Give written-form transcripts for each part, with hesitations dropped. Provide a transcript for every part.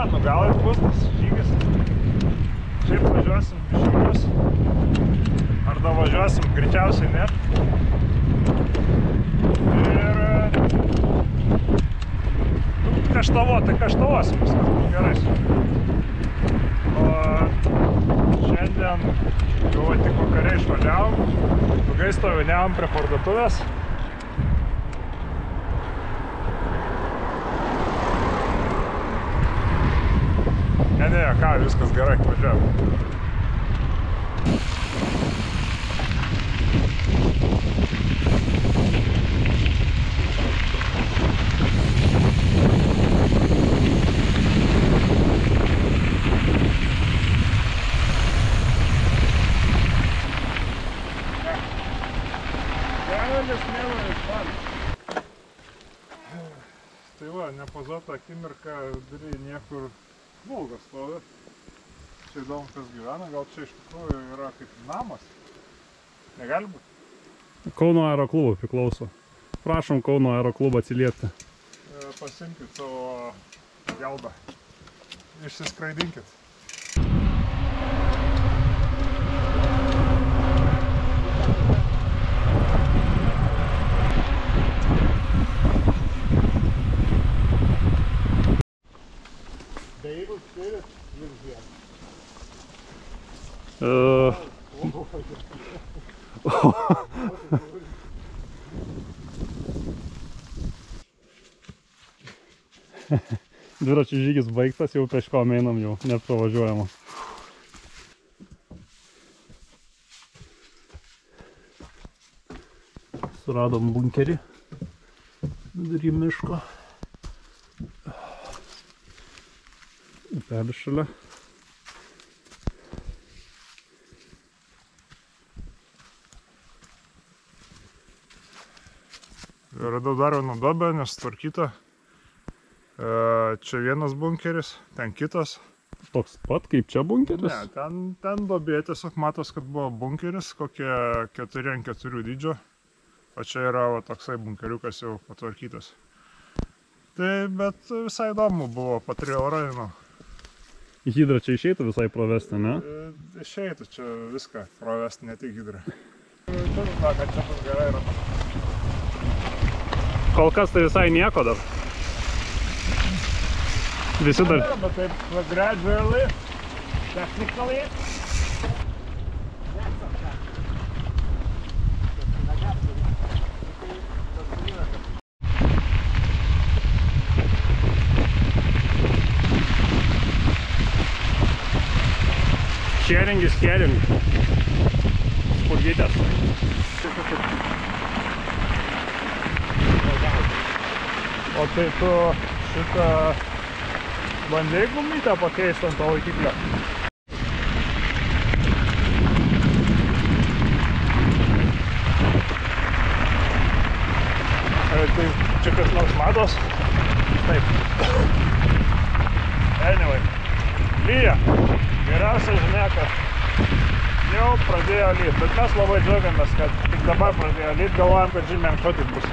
nu gal ir bus tas žygis. Šiaip važiuosim į Šiaulius. Ar davažiuosim, greičiausiai ne. Ir kaštavo, tai kaštavosim, viskas bus gerai. O šiandien jau tik vakare išvažiavom. Ilgai stoviniavom prie parduotuvės. Ne, ką, viskas gerai, važiuojam. Tai va, nepozota akimirka, vidury niekur Volga stovi. Čia įdomu, kas gyvena, gal čia iš tikrųjų yra kaip namas. Negali būti? Kauno aeroklubo priklauso. Prašom Kauno aeroklubą atsiliepti. Pasimkit savo gelbą. Išsiskraidinkit. Dviračių žygis baigtas, jau peškom einam, jau nepravažiuojama. Suradom bunkerį vidury miško. Upelis šalia. Radau dar vieną duobę, nesutvarkytą. Čia vienas bunkeris, ten kitas. Toks pat kaip čia bunkeris? Ne, ten duobė tiesiog matos, kad buvo bunkeris, kokie 4x4 dydžio. O čia yra toksai bunkeriukas jau patvarkytas. Tai, bet visai įdomu buvo, po 3 eurą. Hidrą čia išeitų visai pravesti, ne? Išeitų čia viską pravesti, ne tik hidrą. Turime, kad čia bus gerai yra. Kol kas tai visai nieko dar. Visi dar... Bet taip, gradually, technically. Sharing is caring. Spurgytės. O tai tu šitą bandai gumytę pakeisti ant to laikiklio? Tai čia kas nors matos? Taip. Anyway. Lyja. Geriausia žinia, kad jau pradėjo lyt. Bet mes labai džiaugiamės, kad tik dabar pradėjo lyt. Galvojam, kad žymiai anksčiau tik bus.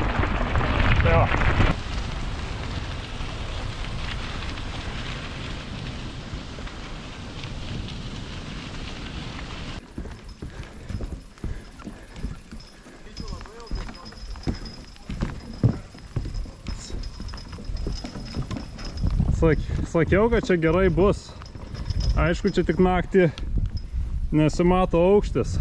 Tai va. Sakiau, kad čia gerai bus. Aišku, čia tik naktį nesimato aukštis.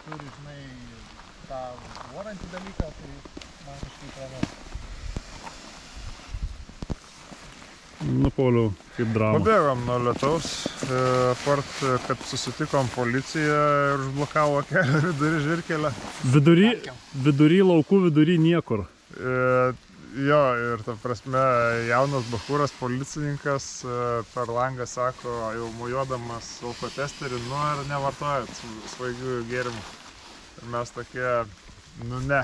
Turi, žinai, tą vorantį dalyką, tai man kažkaip ramiau. Nu, Pauliau, kaip drama. Pabėgom nuo lietaus, apart, kad susitikom policiją ir užblokavo kelią vidury žvyrkelio. Vidury laukų, vidury niekur. Jo, ir ta prasme, jaunas bachūras policininkas per langą sako, jau mojuodamas alkotesterį, nu ir nevartojat svaigiųjų gėrimų. Ir mes tokie, nu ne.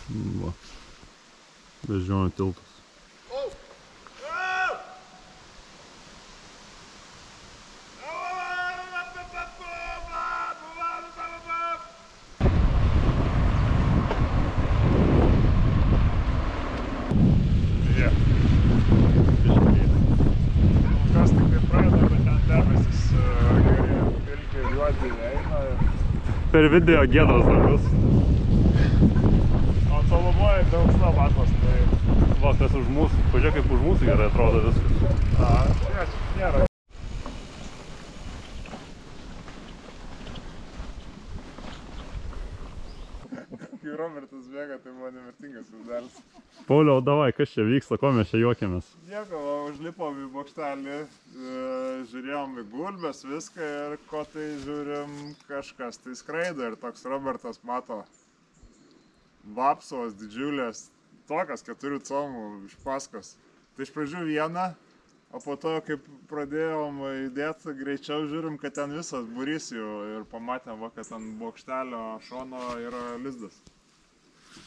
Va. Beždžionių tiltas. Kas tik tai pradeda, bet ten debesis geri, pilki, juodi eina. Per video giedras dangus. O tolumoje daug snow matos, tai... Va, kas už mūsų, pažiūrėk kaip už mūsų gerai atrodo viskas. Čia nėra. Kai Robertas bėga, tai buvo nemirtingas vaizdelis. Pauliau, davai, kas čia vyksta, ko mes čia juokiamės? Nieko, užlipom į bokštelį, žiūrėjom į gulbės, viską ir ko tai žiūrim, kažkas tai skraido ir toks Robertas mato vapsvos didžiulės, tokias 4 comų iš paskos. Tai iš pradžių vieną, o po to, kaip pradėjom judėti, greičiau žiūrim, kad ten visas būrys jų ir pamatėm, va, kad ant bokštelio šono yra lizdas.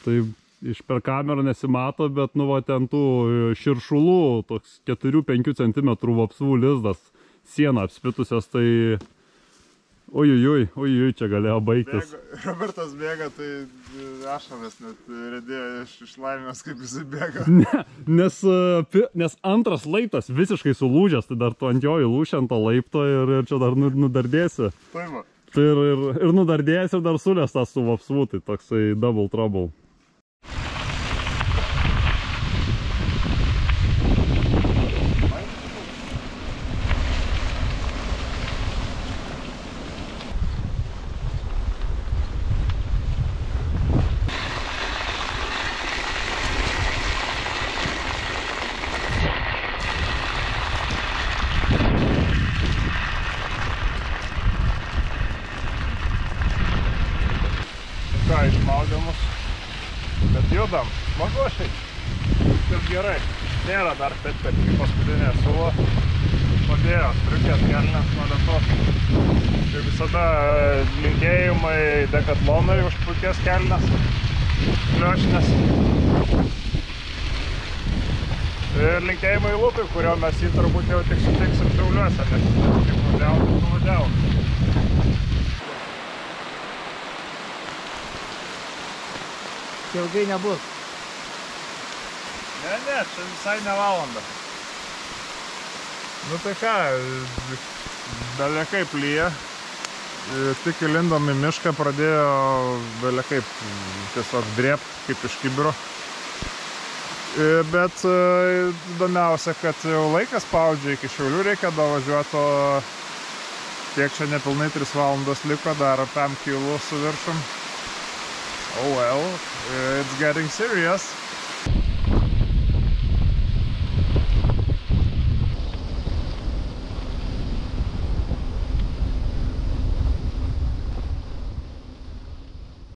Tai iš per kamerą nesimato, bet nu va ten tų širšulų, toks 4-5 cm vapsvų lizdas, siena apspitusios, tai ojujui, čia galėjo baigtis. Robertas bėga, tai ašaras net redėjo iš laimės, kaip jisai bėga. Ne, nes antras laiptas visiškai sulūžęs, tai dar tu ant jo įlūši ant to laipto ir čia dar nudardėsi. Tai va. Tai ir nudardėsi ir dar sulėstas su vapsvu, tai toksai double trouble. Išmaudimus, bet judam, smagošiai, viskas gerai, nėra dar taip kaip paskutinė sulo, padėjo striukės kelnes nuo lietos. Kaip visada linkėjimai Decathlonui už puikias kelnes, kliošnes. Ir linkėjimai Lukui, kurio mes jį turbūt jau tik sutiksim Šiauliuose, nes kaip nuvažiavom. Ilgai nebus. Ne, čia visai ne valanda. Nu tai ką, belekaip lyja. Tik įlindom į mišką, pradėjo belekaip tiesiog drėpt kaip iš kibiro. Bet įdomiausia, kad jau laikas spaudžia, iki Šiaulių reikia davažiuoti, o tiek čia nepilnai 3 valandos liko, dar 5 kilų su viršum. Oh well, it's getting serious.